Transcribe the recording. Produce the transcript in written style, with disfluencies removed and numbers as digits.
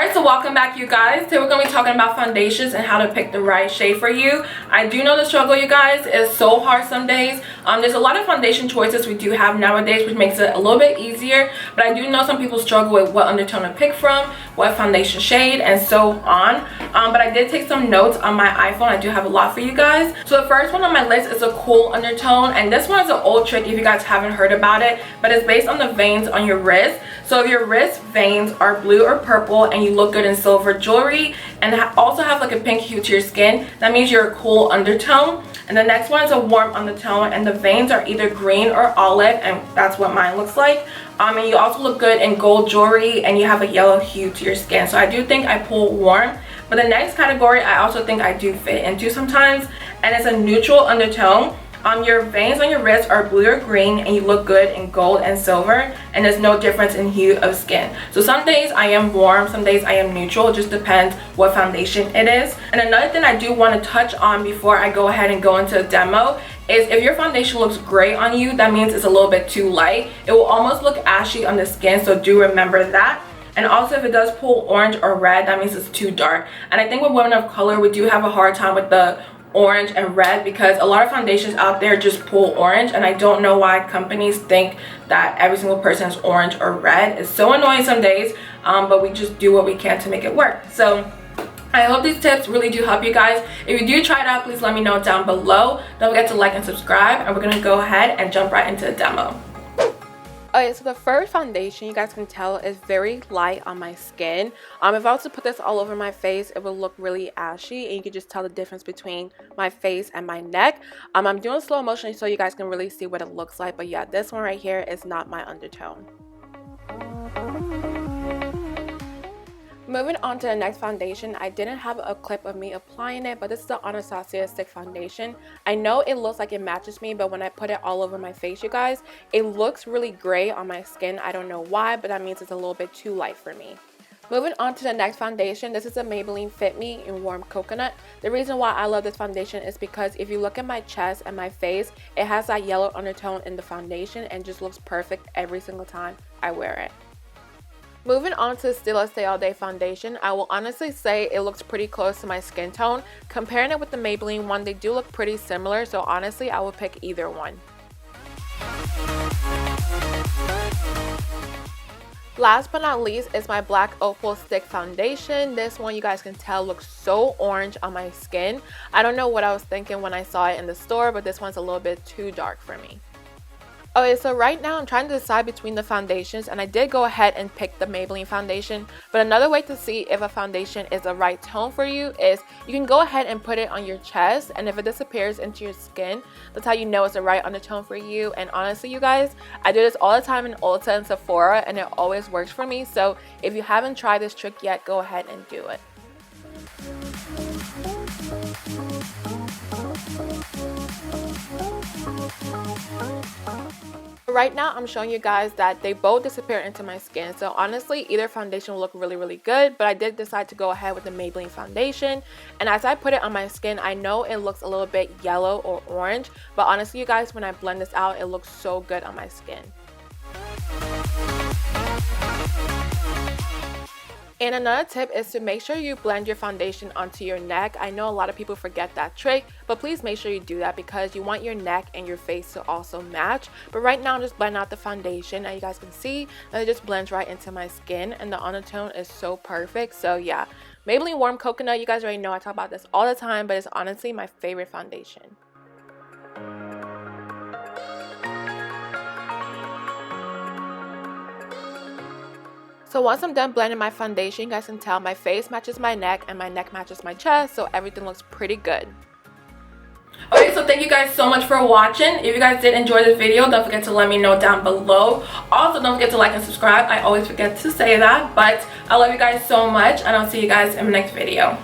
Alright, so welcome back, you guys. Today we're going to be talking about foundations and how to pick the right shade for you. I do know the struggle, you guys, is so hard some days. There's a lot of foundation choices we do have nowadays, which makes it a little bit easier. But I do know some people struggle with what undertone to pick from, what foundation shade, and so on. But I did take some notes on my iPhone. I do have a lot for you guys. So the first one on my list is a cool undertone. And this one is an old trick if you guys haven't heard about it. But it's based on the veins on your wrist. So if your wrist veins are blue or purple and you look good in silver jewelry and also have like a pink hue to your skin, that means you're a cool undertone. And the next one is a warm undertone and the veins are either green or olive, and that's what mine looks like. And you also look good in gold jewelry and you have a yellow hue to your skin. So I do think I pull warm. But the next category I also think I do fit into sometimes, and it's a neutral undertone. Your veins on your wrist are blue or green and you look good in gold and silver, and there's no difference in hue of skin. So some days I am warm, some days I am neutral. It just depends what foundation it is. And another thing I do want to touch on before I go ahead and go into a demo is if your foundation looks gray on you, that means it's a little bit too light. It will almost look ashy on the skin, so do remember that. And also if it does pull orange or red, that means it's too dark. And I think with women of color, we do have a hard time with the orange and red because a lot of foundations out there just pull orange, and I don't know why companies think that every single person is orange or red. It's so annoying some days, but we just do what we can to make it work. So I hope these tips really do help you guys. If you do try it out, please let me know down below. Don't forget to like and subscribe, and we're gonna go ahead and jump right into the demo. Okay, so the first foundation, you guys can tell, is very light on my skin. If I was to put this all over my face, it would look really ashy, and you can just tell the difference between my face and my neck. I'm doing slow motion so you guys can really see what it looks like, but yeah, this one right here is not my undertone. Moving on to the next foundation, I didn't have a clip of me applying it, but this is the Anastasia stick foundation. I know it looks like it matches me, but when I put it all over my face, you guys, it looks really gray on my skin. I don't know why, but that means it's a little bit too light for me. Moving on to the next foundation, this is a Maybelline Fit Me in Warm Coconut. The reason why I love this foundation is because if you look at my chest and my face, it has that yellow undertone in the foundation and just looks perfect every single time I wear it. Moving on to Still Stay All Day foundation, I will honestly say it looks pretty close to my skin tone. Comparing it with the Maybelline one, they do look pretty similar, so honestly I would pick either one. Last but not least is my black Opal stick foundation. This one, you guys can tell, looks so orange on my skin. I don't know what I was thinking when I saw it in the store, but this one's a little bit too dark for me. Okay, so right now I'm trying to decide between the foundations, and I did go ahead and pick the Maybelline foundation. But another way to see if a foundation is the right tone for you is you can go ahead and put it on your chest, and if it disappears into your skin, that's how you know it's the right undertone for you. And honestly, you guys, I do this all the time in Ulta and Sephora, and it always works for me. So if you haven't tried this trick yet, go ahead and do it. Right now I'm showing you guys that they both disappear into my skin, so honestly either foundation will look really good, but I did decide to go ahead with the Maybelline foundation. And as I put it on my skin, I know it looks a little bit yellow or orange, but honestly you guys, when I blend this out, it looks so good on my skin. And another tip is to make sure you blend your foundation onto your neck. I know a lot of people forget that trick, but please make sure you do that because you want your neck and your face to also match. But right now I'm just blending out the foundation, and you guys can see that it just blends right into my skin, and the undertone is so perfect. So yeah, Maybelline Warm Coconut, you guys already know I talk about this all the time, but it's honestly my favorite foundation. So once I'm done blending my foundation, you guys can tell my face matches my neck and my neck matches my chest, so everything looks pretty good. Okay, so thank you guys so much for watching. If you guys did enjoy this video, don't forget to let me know down below. Also, don't forget to like and subscribe. I always forget to say that, but I love you guys so much, and I'll see you guys in the next video.